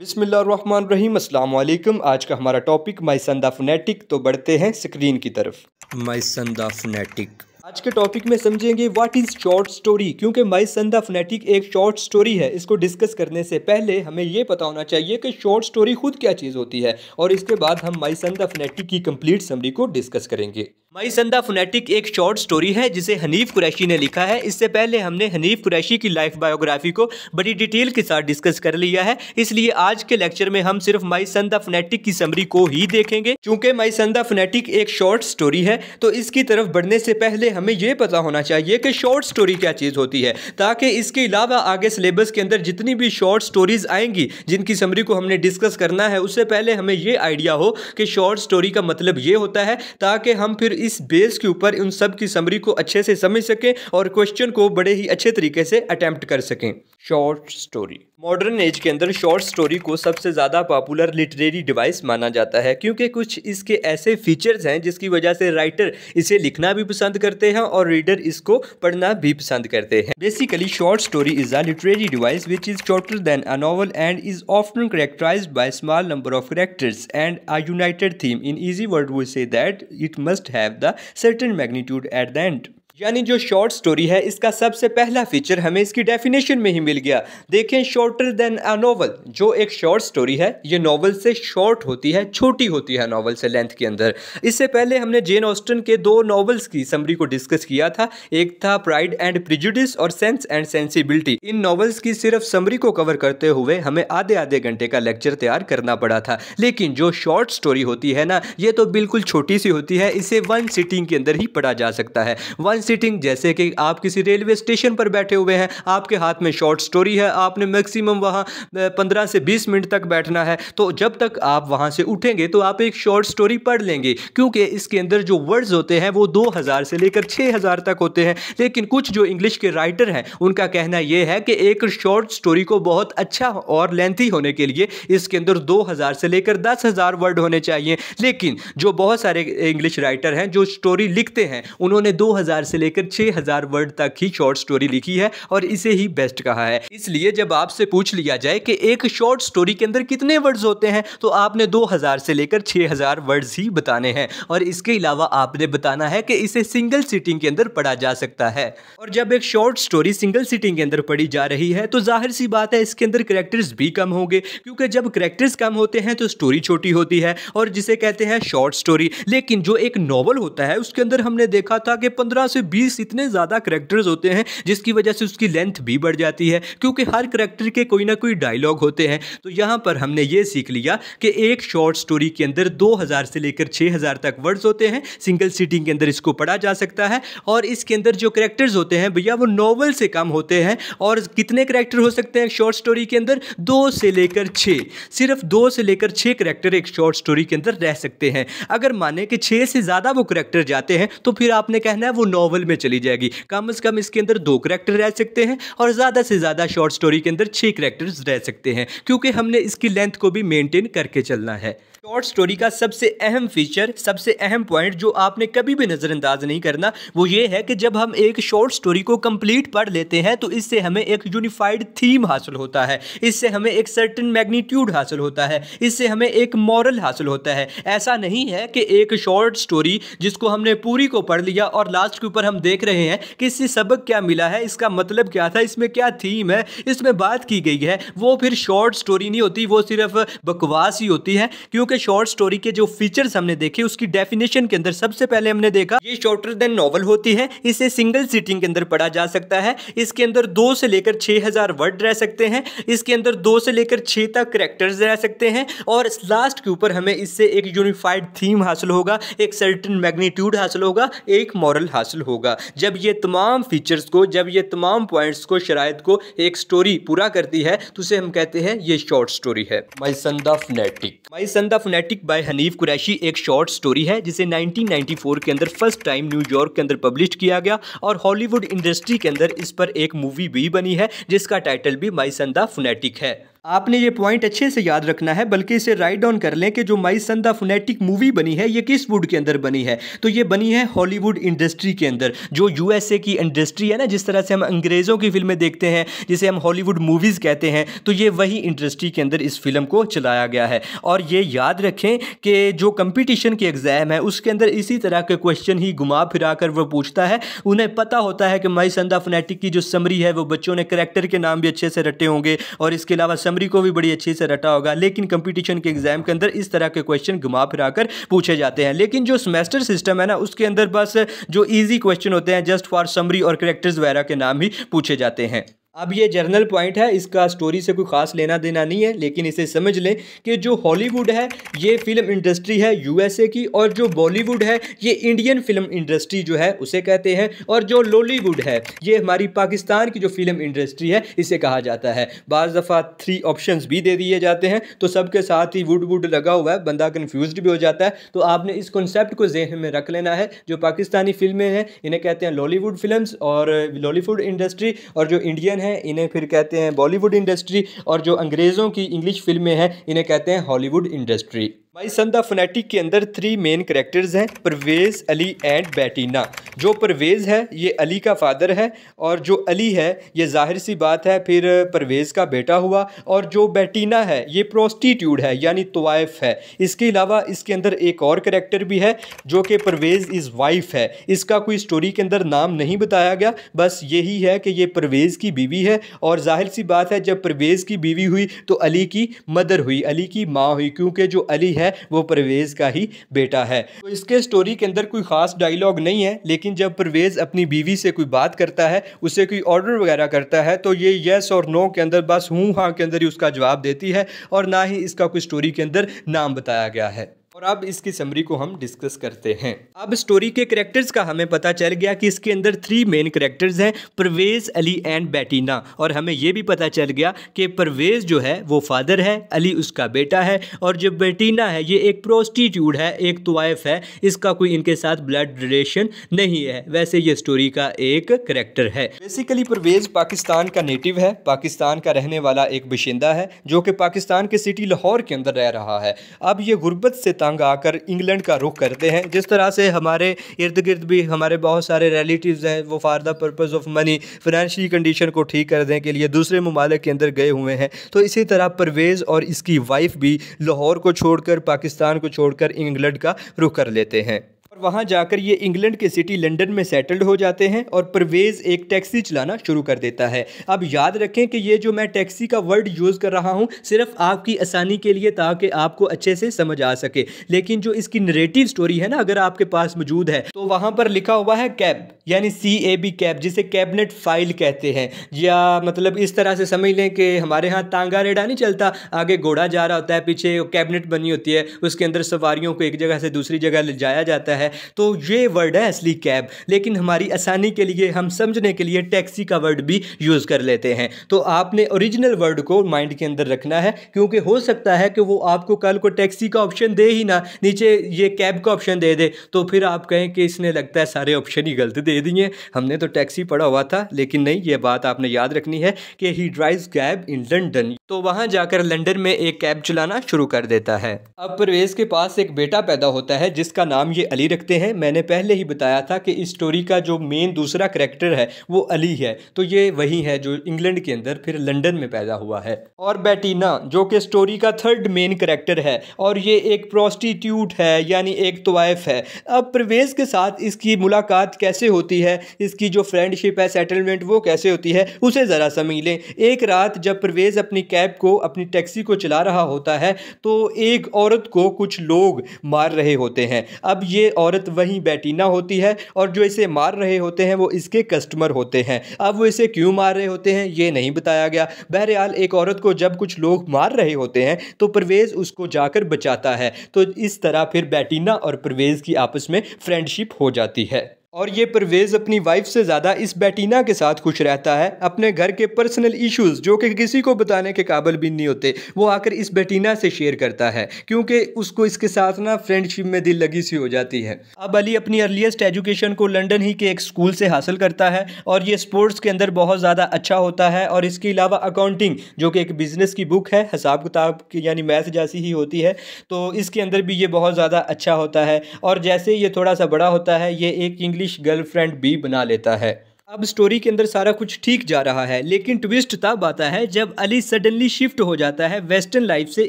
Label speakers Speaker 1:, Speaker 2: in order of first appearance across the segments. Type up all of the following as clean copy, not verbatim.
Speaker 1: बिस्मिल्लाहिर्रहमानिर्रहीम अस्सलाम वालेकुम। आज का हमारा topic my son the phonetic. तो बढ़ते हैं स्क्रीन की तरफ। माय सन द फनेटिक आज के टॉपिक में समझेंगे व्हाट इज़ शॉर्ट स्टोरी, क्योंकि माय सन द फनेटिक एक शॉर्ट स्टोरी है। इसको डिस्कस करने से पहले हमें ये पता होना चाहिए कि शॉर्ट स्टोरी खुद क्या चीज़ होती है, और इसके बाद हम माय सन द फनेटिक की कंप्लीट समरी को डिस्कस करेंगे। माय सन द फनेटिक एक शॉर्ट स्टोरी है जिसे हनीफ कुरैशी ने लिखा है। इससे पहले हमने हनीफ कुरैशी की लाइफ बायोग्राफी को बड़ी डिटेल के साथ डिस्कस कर लिया है, इसलिए आज के लेक्चर में हम सिर्फ माय सन द फनेटिक की समरी को ही देखेंगे। चूंकि माय सन द फनेटिक एक शॉर्ट स्टोरी है, तो इसकी तरफ बढ़ने से पहले हमें यह पता होना चाहिए कि शॉर्ट स्टोरी क्या चीज़ होती है, ताकि इसके अलावा आगे सिलेबस के अंदर जितनी भी शॉर्ट स्टोरीज आएंगी जिनकी समरी को हमने डिस्कस करना है, उससे पहले हमें यह आइडिया हो कि शॉर्ट स्टोरी का मतलब ये होता है, ताकि हम फिर इस बेस के ऊपर उन सब की समरी को अच्छे से समझ सकें और क्वेश्चन को बड़े ही अच्छे तरीके से अटेम्प्ट कर सकें। शॉर्ट स्टोरी मॉडर्न एज के अंदर शॉर्ट स्टोरी को सबसे ज़्यादा पॉपुलर लिटरेरी डिवाइस माना जाता है, क्योंकि कुछ इसके ऐसे फीचर्स हैं जिसकी वजह से राइटर इसे लिखना भी पसंद करते हैं और रीडर इसको पढ़ना भी पसंद करते हैं। Basically short story is a literary device which is shorter than a novel and is often characterized by small number of characters and a united theme. In easy word we say that it must have the certain magnitude at the end. यानी जो short story है, इसका सबसे पहला feature हमें इसकी definition में ही मिल गया। देखें, शॉर्टर देन अ नॉवल, जो एक शॉर्ट स्टोरी है ये नॉवल से शॉर्ट होती है, छोटी होती है नॉवल से लेंथ के अंदर। इससे पहले हमने जेन ऑस्टन के दो नॉवेल्स की समरी को डिस्कस किया था। एक था प्राइड एंड प्रेजुडिस और sense and sensibility. In novels की सिर्फ समरी को कवर करते हुए हमें आधे आधे घंटे का लेक्चर तैयार करना पड़ा था। लेकिन जो शॉर्ट स्टोरी होती है ना, ये तो बिल्कुल छोटी सी होती है, इसे वन सिटिंग के अंदर ही पढ़ा जा सकता है। वन सिटिंग जैसे कि आप किसी रेलवे स्टेशन पर बैठे हुए हैं, आपके हाथ में शॉर्ट स्टोरी है, आपने मैक्सिमम वहां 15 से 20 मिनट तक बैठना है, तो जब तक आप वहां से उठेंगे तो आप एक शॉर्ट स्टोरी पढ़ लेंगे, क्योंकि इसके अंदर जो वर्ड्स होते हैं वो 2000 से लेकर 6000 तक होते हैं। लेकिन कुछ जो इंग्लिश के राइटर हैं उनका कहना यह है कि एक शॉर्ट स्टोरी को बहुत अच्छा और लेंथी होने के लिए इसके अंदर 2000 से लेकर 10,000 वर्ड होने चाहिए। लेकिन जो बहुत सारे इंग्लिश राइटर हैं जो स्टोरी लिखते हैं, उन्होंने 2000 से लेकर 6000 वर्ड तक ही शॉर्ट स्टोरी लिखी है और इसे ही बेस्ट कहा है। इसलिए जब आपसे पूछ लिया जाए कि एक शॉर्ट स्टोरी के अंदर कितने वर्ड्स होते हैं, तो आपने 2000 से लेकर 6000 वर्ड्स ही बताने हैं, और इसके अलावा आपने बताना है कि इसे सिंगल सिटिंग के अंदर पढ़ा जा सकता है। और जब एक शॉर्ट स्टोरी सिंगल सिटिंग के अंदर पढ़ी जा रही है, तो जाहिर सी बात है इसके अंदर कैरेक्टर्स भी कम होंगे, क्योंकि जब कैरेक्टर्स कम होते हैं तो स्टोरी छोटी होती है, और जिसे कहते हैं शॉर्ट स्टोरी। लेकिन जो एक नॉवल होता है उसके अंदर हमने देखा था कि 15 से 20 इतने ज़्यादा कैरेक्टर्स होते हैं, जिसकी वजह से उसकी लेंथ भी बढ़ जाती है, क्योंकि हर कैरेक्टर के कोई ना कोई डायलॉग होते हैं। तो यहाँ पर हमने ये सीख लिया कि एक शॉर्ट स्टोरी के अंदर 2000 से लेकर 6000 तक वर्ड्स होते हैं, सिंगल सीटिंग के अंदर इसको पढ़ा जा सकता है। और इसके अंदर जो कैरेक्टर्स होते हैं भैया वो नॉवल से कम होते हैं। और कितने कैरेक्टर हो सकते हैं शॉर्ट स्टोरी के अंदर? 2 से लेकर 6, सिर्फ 2 से लेकर 6 कैरेक्टर एक शॉर्ट स्टोरी के अंदर रह सकते हैं। अगर माने कि 6 से ज़्यादा वो कैरेक्टर जाते हैं, तो फिर आपने कहना है वो नॉवल में चली जाएगी। कम से कम इसके अंदर 2 कैरेक्टर रह सकते हैं, और ज़्यादा से ज़्यादा शॉर्ट स्टोरी के अंदर 6 कैरेक्टर्स रह सकते हैं, क्योंकि हमने इसकी लेंथ को भी मेंटेन करके चलना है। शॉर्ट स्टोरी का सबसे अहम फीचर, सबसे अहम पॉइंट जो आपने कभी भी नज़रअंदाज नहीं करना, वो ये है कि जब हम एक शॉर्ट स्टोरी को कंप्लीट पढ़ लेते हैं तो इससे हमें एक यूनिफाइड थीम हासिल होता है, इससे हमें एक सर्टेन मैग्नीट्यूड हासिल होता है, इससे हमें एक मॉरल हासिल होता है। ऐसा नहीं है कि एक शॉर्ट स्टोरी जिसको हमने पूरी को पढ़ लिया और लास्ट के ऊपर हम देख रहे हैं कि इससे सबक क्या मिला है, इसका मतलब क्या था, इसमें क्या थीम है, इसमें बात की गई है, वो फिर शॉर्ट स्टोरी नहीं होती, वो सिर्फ बकवास ही होती है। क्योंकि शॉर्ट स्टोरी के जो फीचर्स हमने देखे उसकी डेफिनेशन के अंदर सबसे पहले हमने देखा ये शॉर्टर देन नॉवल होती है, इसे सिंगल सीटिंग के अंदर पढ़ा जा सकता है, इसके अंदर 2 से लेकर 6000 वर्ड रह सकते हैं, इसके अंदर 2 से लेकर 6 तक कैरेक्टर्स रह सकते हैं, और लास्ट के ऊपर हमें इससे एक यूनिफाइड थीम हासिल होगा, एक सर्टेन मैग्नीट्यूड हासिल होगा, एक मॉरल हासिल होगा। जब ये तमाम फीचर्स को, जब ये तमाम पॉइंट्स को, शराइत को एक स्टोरी पूरा करती है, तो उसे हम कहते हैं ये शॉर्ट स्टोरी है। My son the fanatic. My son the fanatic by Hanif Kureishi एक शॉर्ट स्टोरी है जिसे 1994 के अंदर फर्स्ट टाइम न्यूयॉर्क के अंदर पब्लिश किया गया, और हॉलीवुड इंडस्ट्री के अंदर इस पर एक मूवी भी बनी है जिसका टाइटल भी माय सन द फनेटिक है। आपने ये पॉइंट अच्छे से याद रखना है, बल्कि इसे राइट डाउन कर लें कि जो माई सन द फनेटिक मूवी बनी है ये किस वुड के अंदर बनी है। तो ये बनी है हॉलीवुड इंडस्ट्री के अंदर, जो यूएसए की इंडस्ट्री है ना, जिस तरह से हम अंग्रेज़ों की फिल्में देखते हैं, जिसे हम हॉलीवुड मूवीज़ कहते हैं, तो ये वही इंडस्ट्री के अंदर इस फिल्म को चलाया गया है। और ये याद रखें कि जो कंपटीशन के एग्ज़ाम है उसके अंदर इसी तरह के क्वेश्चन ही घुमा फिरा कर वो पूछता है। उन्हें पता होता है कि माई सन द फनेटिक की जो समरी है वो बच्चों ने करैक्टर के नाम भी अच्छे से रटे होंगे और इसके अलावा समरी को भी बड़ी अच्छे से रटा होगा, लेकिन कंपटीशन के एग्जाम के अंदर इस तरह के क्वेश्चन घुमा फिरा कर पूछे जाते हैं। लेकिन जो सेमेस्टर सिस्टम है ना, उसके अंदर बस जो इजी क्वेश्चन होते हैं जस्ट फॉर समरी और कैरेक्टर्स वगैरह के नाम ही पूछे जाते हैं। अब ये जर्नल पॉइंट है, इसका स्टोरी से कोई खास लेना देना नहीं है, लेकिन इसे समझ लें कि जो हॉलीवुड है ये फिल्म इंडस्ट्री है यूएसए की, और जो बॉलीवुड है ये इंडियन फिल्म इंडस्ट्री जो है उसे कहते हैं, और जो लॉलीवुड है ये हमारी पाकिस्तान की जो फिल्म इंडस्ट्री है इसे कहा जाता है। बाज़ दफ़ा 3 ऑप्शंस भी दे दिए जाते हैं, तो सबके साथ ही वुड लगा हुआ है, बंदा कन्फ्यूज भी हो जाता है। तो आपने इस कॉन्सेप्ट को जहन में रख लेना है, जो पाकिस्तानी फिल्में हैं इन्हें कहते हैं लॉलीवुड फिल्म्स और लॉलीवुड इंडस्ट्री, और जो इंडियन इन्हें फिर कहते हैं बॉलीवुड इंडस्ट्री, और जो अंग्रेज़ों की इंग्लिश फिल्में हैं इन्हें कहते हैं Hollywood industry. My son the fanatic के अंदर 3 मेन कैरेक्टर्स हैं, परवेज़, अली एंड बेटीना। जो परवेज़ है ये अली का फादर है, और जो अली है ये जाहिर सी बात है फिर परवेज़ का बेटा हुआ, और जो बेटीना है ये प्रोस्टिट्यूट है यानी तवाइफ है। इसके अलावा इसके अंदर एक और कैरेक्टर भी है जो कि परवेज़ इज़ वाइफ है। इसका कोई स्टोरी के अंदर नाम नहीं बताया गया, बस यही है कि ये परवेज़ की बीवी है, और जाहिर सी बात है जब परवेज़ की बीवी हुई तो अली की मदर हुई, अली की माँ हुई, क्योंकि जो अली है वो परवेज़ का ही बेटा है। तो इसके स्टोरी के अंदर कोई ख़ास डायलॉग नहीं है, लेकिन जब परवेज़ अपनी बीवी से कोई बात करता है, उसे कोई ऑर्डर वगैरह करता है, तो ये येस और नो के अंदर बस हूँ हाँ के अंदर ही उसका जवाब देती है, और ना ही इसका कोई स्टोरी के अंदर नाम बताया गया है। और अब इसकी समरी को हम डिस्कस करते हैं। अब स्टोरी के कैरेक्टर्स का हमें पता चल गया कि इसके अंदर 3 मेन कैरेक्टर्स हैं, परवेज़, अली एंड बेटीना। और हमें यह भी पता चल गया कि परवेज़ जो है वो फादर है, अली उसका बेटा है, और जो बेटीना है ये एक प्रोस्टिट्यूट है, एक तवाइफ है, इसका कोई इनके साथ ब्लड रिलेशन नहीं है। वैसे ये स्टोरी का एक कैरेक्टर है। बेसिकली परवेज़ पाकिस्तान का नेटिव है, पाकिस्तान का रहने वाला एक बशिंदा है जो कि पाकिस्तान के सिटी लाहौर के अंदर रह रहा है। अब ये गुर्बत से तंग आकर इंग्लैंड का रुख करते हैं, जिस तरह से हमारे इर्द गिर्द भी हमारे बहुत सारे रिलेटिव्स हैं वो for the purpose of money, financial condition को ठीक करने के लिए दूसरे ममालिक के अंदर गए हुए हैं। तो इसी तरह परवेज़ और इसकी वाइफ भी लाहौर को छोड़कर, पाकिस्तान को छोड़कर इंग्लैंड का रुख कर लेते हैं, और वहाँ जाकर ये इंग्लैंड के सिटी लंदन में सेटल्ड हो जाते हैं, और परवेज़ एक टैक्सी चलाना शुरू कर देता है। अब याद रखें कि ये जो मैं टैक्सी का वर्ड यूज़ कर रहा हूँ सिर्फ आपकी आसानी के लिए, ताकि आपको अच्छे से समझ आ सके, लेकिन जो इसकी नरेटिव स्टोरी है ना, अगर आपके पास मौजूद है तो वहाँ पर लिखा हुआ है कैब, यानी CAB कैब, जिसे कैबिनेट फाइल कहते हैं, या मतलब इस तरह से समझ लें कि हमारे यहाँ तांगा रेडा नहीं चलता, आगे घोड़ा जा रहा होता है, पीछे कैबिनेट बनी होती है, उसके अंदर सवारियों को एक जगह से दूसरी जगह ले जाया जाता है। तो ये वर्ड है असली कैब, लेकिन हमारी आसानी के लिए, हम समझने के लिए टैक्सी का वर्ड भी यूज़ कर लेते हैं। तो आपने ओरिजिनल वर्ड को माइंड के अंदर रखना है, क्योंकि हो सकता है कि वो आपको कल को टैक्सी का ऑप्शन दे ही ना, नीचे ये कैब का ऑप्शन दे दे, तो फिर आप कहें कि इसने लगता है सारे ऑप्शन ही गलत दे दिए, हमने तो टैक्सी पढ़ा हुआ था। लेकिन नहीं, ये बात आपने याद रखनी है कि ही ड्राइव्स कैब इन लंदन। तो वहाँ जाकर लंदन में एक कैब चलाना शुरू कर देता है। अब परवेज़ के पास एक बेटा पैदा होता है जिसका नाम ये अली रखते हैं। मैंने पहले ही बताया था कि इस स्टोरी का जो मेन दूसरा कैरेक्टर है वो अली है, तो ये वही है जो इंग्लैंड के अंदर फिर लंदन में पैदा हुआ है। और बेटीना जो कि स्टोरी का 3rd मेन कैरेक्टर है, और ये एक प्रोस्टिट्यूट है यानी एक तवाइफ है। अब परवेज़ के साथ इसकी मुलाकात कैसे होती है, इसकी जो फ्रेंडशिप है, सेटलमेंट, वो कैसे होती है, उसे ज़रा समझ लें। एक रात जब परवेज़ अपनी कैब को, अपनी टैक्सी को चला रहा होता है, तो एक औरत को कुछ लोग मार रहे होते हैं। अब ये औरत वही बेटीना होती है, और जो इसे मार रहे होते हैं वो इसके कस्टमर होते हैं। अब वो इसे क्यों मार रहे होते हैं ये नहीं बताया गया। बहरहाल एक औरत को जब कुछ लोग मार रहे होते हैं तो परवेज़ उसको जाकर बचाता है। तो इस तरह फिर बेटीना और परवेज़ की आपस में फ्रेंडशिप हो जाती है। और ये परवेज़ अपनी वाइफ से ज़्यादा इस बेटीना के साथ खुश रहता है। अपने घर के पर्सनल इश्यूज़ जो कि किसी को बताने के काबिल भी नहीं होते, वो आकर इस बेटीना से शेयर करता है, क्योंकि उसको इसके साथ ना फ्रेंडशिप में दिल लगी सी हो जाती है। अब अली अपनी अर्लीस्ट एजुकेशन को लंदन ही के एक स्कूल से हासिल करता है और ये स्पोर्ट्स के अंदर बहुत ज़्यादा अच्छा होता है। और इसके अलावा अकाउंटिंग जो कि एक बिज़नेस की बुक है, हिसाब किताब की यानी मैथ जैसी ही होती है, तो इसके अंदर भी ये बहुत ज़्यादा अच्छा होता है। और जैसे ये थोड़ा सा बड़ा होता है, ये एक इंग्लिश गर्लफ्रेंड भी बना लेता है। अब स्टोरी के अंदर सारा कुछ ठीक जा रहा है, लेकिन ट्विस्ट तब आता है जब अली सडनली शिफ्ट हो जाता है वेस्टर्न लाइफ से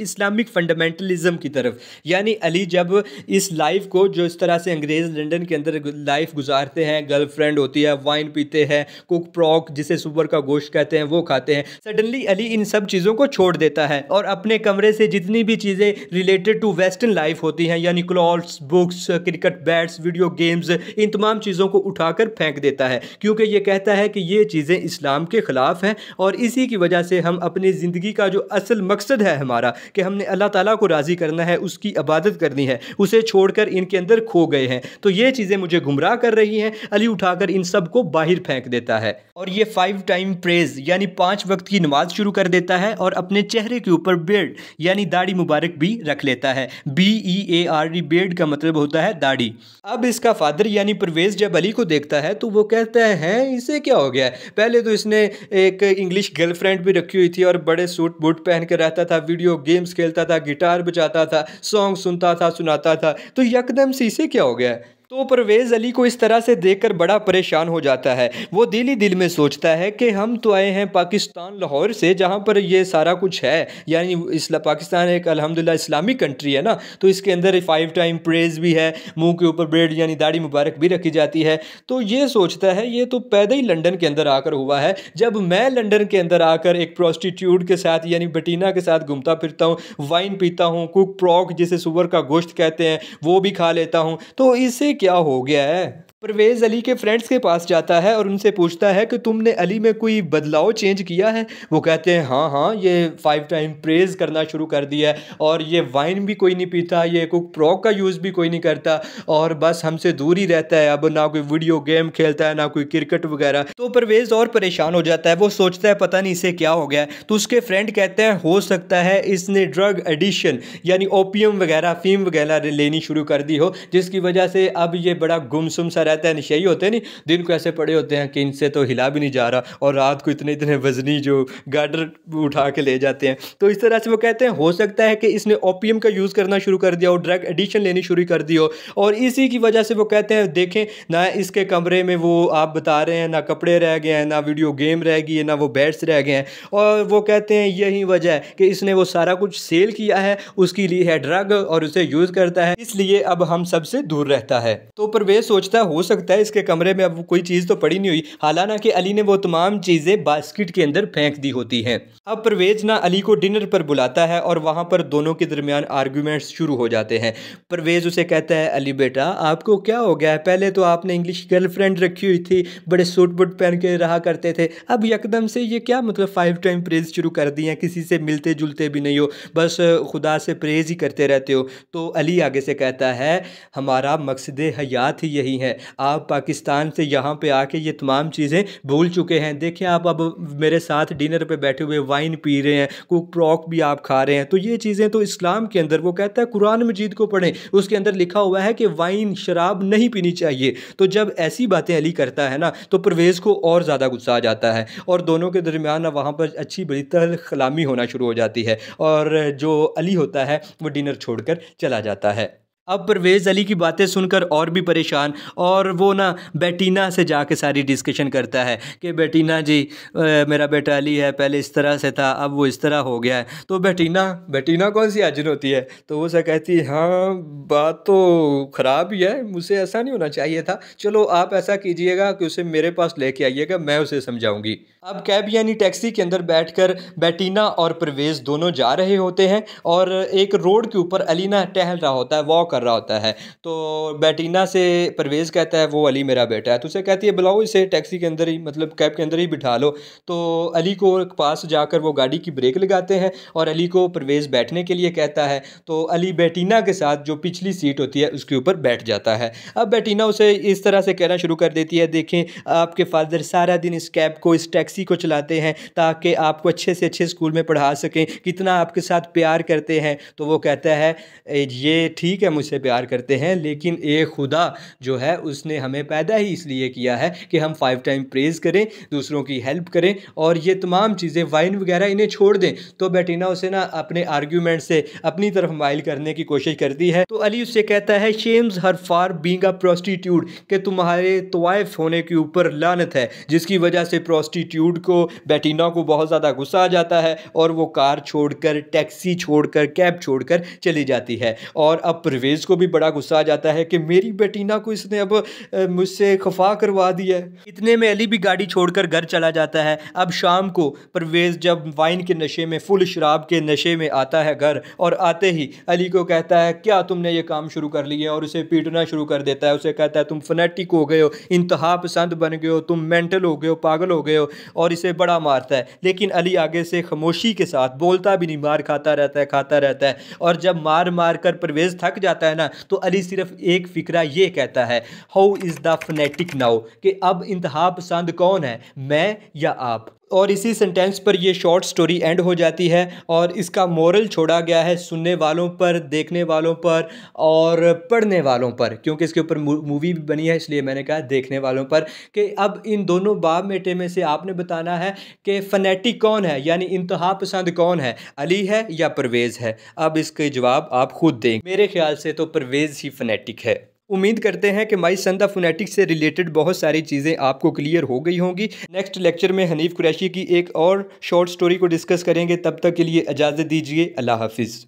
Speaker 1: इस्लामिक फंडामेंटलिज्म की तरफ। यानी अली जब इस लाइफ को, जो इस तरह से अंग्रेज लंदन के अंदर लाइफ गुजारते हैं, गर्लफ्रेंड होती है, वाइन पीते हैं, कुक प्रॉक जिसे सुअर का गोश्त कहते हैं वो खाते हैं, सडनली अली इन सब चीज़ों को छोड़ देता है और अपने कमरे से जितनी भी चीज़ें रिलेटेड टू वेस्टर्न लाइफ होती हैं, यानी clothes, books, cricket bats, video games, इन तमाम चीज़ों को उठाकर फेंक देता है, क्योंकि ये कहता है कि ये चीज़ें इस्लाम के ख़िलाफ़ हैं और इसी की वजह से हम अपनी ज़िंदगी का जो असल मकसद है हमारा, कि हमने अल्लाह ताला को राज़ी करना है, उसकी इबादत करनी है, उसे छोड़कर इनके अंदर खो गए हैं। तो ये चीज़ें मुझे गुमराह कर रही हैं। अली उठाकर इन सब को बाहर फेंक देता है और ये 5 टाइम प्रेज यानी 5 वक्त की नमाज शुरू कर देता है और अपने चेहरे के ऊपर बेड यानी दाढ़ी मुबारक भी रख लेता है। BEARD, बेड का मतलब होता है दाढ़ी। अब इसका फादर यानी परवेज़ जब अली को देखता है तो वो कहता है इसे क्या हो गया है? पहले तो इसने एक इंग्लिश गर्लफ्रेंड भी रखी हुई थी और बड़े सूट बूट पहन के रहता था, वीडियो गेम्स खेलता था, गिटार बजाता था, सॉन्ग सुनता था, सुनाता था, तो यकदम से इसे क्या हो गया है? तो परवेज़ अली को इस तरह से देखकर बड़ा परेशान हो जाता है। वो दिल ही दिल में सोचता है कि हम तो आए हैं पाकिस्तान लाहौर से, जहाँ पर ये सारा कुछ है, यानी पाकिस्तान एक अल्हम्दुलिल्लाह इस्लामिक कंट्री है ना, तो इसके अंदर 5 टाइम प्रेज भी है, मुंह के ऊपर ब्रेड यानी दाढ़ी मुबारक भी रखी जाती है। तो ये सोचता है ये तो पैदा ही लंदन के अंदर आकर हुआ है, जब मैं लंदन के अंदर आकर एक प्रोस्टिट्यूट के साथ यानी बेटीना के साथ घूमता फिरता हूँ, वाइन पीता हूँ, कुक प्रॉक जिसे सुअर का गोश्त कहते हैं वो भी खा लेता हूँ, तो इसे क्या हो गया है? परवेज़ अली के फ्रेंड्स के पास जाता है और उनसे पूछता है कि तुमने अली में कोई बदलाव चेंज किया है? वो कहते हैं हाँ हाँ, ये 5 टाइम प्रेज करना शुरू कर दिया है और ये वाइन भी कोई नहीं पीता, ये कुक प्रॉक का यूज़ भी कोई नहीं करता और बस हमसे दूर ही रहता है। अब ना कोई वीडियो गेम खेलता है, ना कोई क्रिकेट वगैरह। तो परवेज़ और परेशान हो जाता है, वो सोचता है पता नहीं इसे क्या हो गया है। तो उसके फ्रेंड कहते हैं हो सकता है इसने ड्रग एडिशन यानी ओपियम वगैरह, फीम वगैरह लेनी शुरू कर दी हो, जिसकी वजह से अब ये बड़ा गुमसुम सा रहता है। नशेई होते हैं नहीं, दिन को ऐसे पड़े होते हैं कि इनसे तो हिला भी नहीं जा रहा और रात को इतने इतने वजनी जो गार्डर उठा के ले जाते हैं। तो इस तरह से वो कहते हैं हो सकता है कि इसने ओपियम का यूज़ करना शुरू कर दिया हो, ड्रग एडिशन लेनी शुरू कर दी हो और इसी की वजह से वो कहते हैं देखें ना, इसके कमरे में वो आप बता रहे हैं ना कपड़े रह गए हैं, ना वीडियो गेम रह गई है, ना वो बैट्स रह गए हैं। और वो कहते हैं यही वजह है कि इसने वो सारा कुछ सेल किया है, उसकी ली है ड्रग और उसे यूज़ करता है, इसलिए अब हम सबसे दूर रहता है। तो परवेज़ सोचता है हो सकता है इसके कमरे में अब कोई चीज़ तो पड़ी नहीं हुई, हालांकि अली ने वो तमाम चीज़ें बास्केट के अंदर फेंक दी होती हैं। अब परवेज़ ना अली को डिनर पर बुलाता है और वहाँ पर दोनों के दरमियान आर्ग्यूमेंट्स शुरू हो जाते हैं। परवेज़ उसे कहता है अली बेटा आपको क्या हो गया है? पहले तो आपने इंग्लिश गर्लफ्रेंड रखी हुई थी, बड़े सूट बूट पहन के रहा करते थे, अब यकदम से ये क्या मतलब 5 टाइम प्रेज शुरू कर दिए हैं, किसी से मिलते जुलते भी नहीं हो, बस खुदा से प्रेज ही करते रहते हो। तो अली आगे से कहता है हमारा मकसद हयात ही यही है, आप पाकिस्तान से यहाँ पे आके ये तमाम चीज़ें भूल चुके हैं। देखिए आप अब मेरे साथ डिनर पे बैठे हुए वाइन पी रहे हैं, कुक प्रॉक भी आप खा रहे हैं, तो ये चीज़ें तो इस्लाम के अंदर, वो कहता है कुरान मजीद को पढ़ें, उसके अंदर लिखा हुआ है कि वाइन शराब नहीं पीनी चाहिए। तो जब ऐसी बातें अली करता है ना, तो परवेज़ को और ज़्यादा गुस्सा आ जाता है और दोनों के दरमियान वहाँ पर अच्छी बड़ी तलखलामी होना शुरू हो जाती है और जो अली होता है वो डिनर छोड़कर चला जाता है। अब परवेज़ अली की बातें सुनकर और भी परेशान, और वो ना बेटीना से जाके सारी डिस्कशन करता है कि बेटीना जी मेरा बेटा अली है, पहले इस तरह से था, अब वो इस तरह हो गया है। तो बेटीना कौन सी आजिन होती है? तो वो से कहती है हाँ बात तो ख़राब ही है, मुझे ऐसा नहीं होना चाहिए था, चलो आप ऐसा कीजिएगा कि उसे मेरे पास लेके आइएगा, मैं उसे समझाऊंगी। अब कैब यानी टैक्सी के अंदर बैठकर बेटीना और परवेज़ दोनों जा रहे होते हैं और एक रोड के ऊपर अली ना टहल रहा होता है, वॉक कर रहा होता है। तो बेटीना से परवेज़ कहता है वो अली मेरा बेटा है, तो उसे कहती है बुलाओ इसे टैक्सी के अंदर ही, मतलब कैब के अंदर ही बिठा लो। तो अली को पास जाकर वो गाड़ी की ब्रेक लगाते हैं और अली को परवेज़ बैठने के लिए कहता है। तो अली बेटीना के साथ जो पिछली सीट होती है उसके ऊपर बैठ जाता है। अब बेटीना उसे इस तरह से कहना शुरू कर देती है, देखें आपके फादर सारा दिन इस कैब को, इस टैक्सी को चलाते हैं ताकि आपको अच्छे से अच्छे स्कूल में पढ़ा सकें, कितना आपके साथ प्यार करते हैं। तो वो कहता है ये ठीक है मुझसे प्यार करते हैं, लेकिन एक खुदा जो है उसने हमें पैदा ही इसलिए किया है कि हम 5 टाइम प्रेज़ करें, दूसरों की हेल्प करें और ये तमाम चीज़ें वाइन वगैरह इन्हें छोड़ दें। तो बेटीना उसे ना अपने आर्ग्यूमेंट से अपनी तरफ माइल करने की कोशिश करती है। तो अली उससे कहता है shames her for being a prostitute, कि तुम्हारे तवाइफ होने के ऊपर लानत है, जिसकी वजह से प्रोस्टिट्यूट को, बेटीना को बहुत ज़्यादा गुस्सा आ जाता है और वो कार छोड़कर, टैक्सी छोड़कर, कैब छोड़कर चली जाती है। और अब परवेज़ को भी बड़ा गुस्सा आ जाता है कि मेरी बेटीना को इसने अब मुझसे खफा करवा दिया है। इतने में अली भी गाड़ी छोड़कर घर चला जाता है। अब शाम को परवेज़ जब वाइन के नशे में, फुल शराब के नशे में आता है घर, और आते ही अली को कहता है क्या तुमने ये काम शुरू कर लिया, और उसे पीटना शुरू कर देता है। उसे कहता है तुम फनेटिक हो गए हो, इंतहा पसंद बन गए हो, तुम मेंटल हो गए हो, पागल हो गए हो, और इसे बड़ा मारता है। लेकिन अली आगे से खामोशी के साथ बोलता भी नहीं, मार खाता रहता है, खाता रहता है। और जब मार मार कर परवेज़ थक जाता है ना, तो अली सिर्फ एक फिक्रा ये कहता है, how is the phonetic now, कि अब इंतहा पसंद कौन है, मैं या आप। और इसी सेंटेंस पर ये शॉर्ट स्टोरी एंड हो जाती है और इसका मोरल छोड़ा गया है सुनने वालों पर, देखने वालों पर और पढ़ने वालों पर, क्योंकि इसके ऊपर मूवी भी बनी है इसलिए मैंने कहा देखने वालों पर, कि अब इन दोनों बाप बेटे में से आपने बताना है कि फनेटिक कौन है, यानी इंतहा पसंद कौन है, अली है या परवेज़ है। अब इसके जवाब आप खुद दें। मेरे ख्याल से तो परवेज़ ही फनेटिक है। उम्मीद करते हैं कि माई सन द फनेटिक से रिलेटेड बहुत सारी चीज़ें आपको क्लियर हो गई होंगी। नेक्स्ट लेक्चर में हनीफ कुरैशी की एक और शॉर्ट स्टोरी को डिस्कस करेंगे। तब तक के लिए इजाज़त दीजिए। अल्लाह हाफिज़।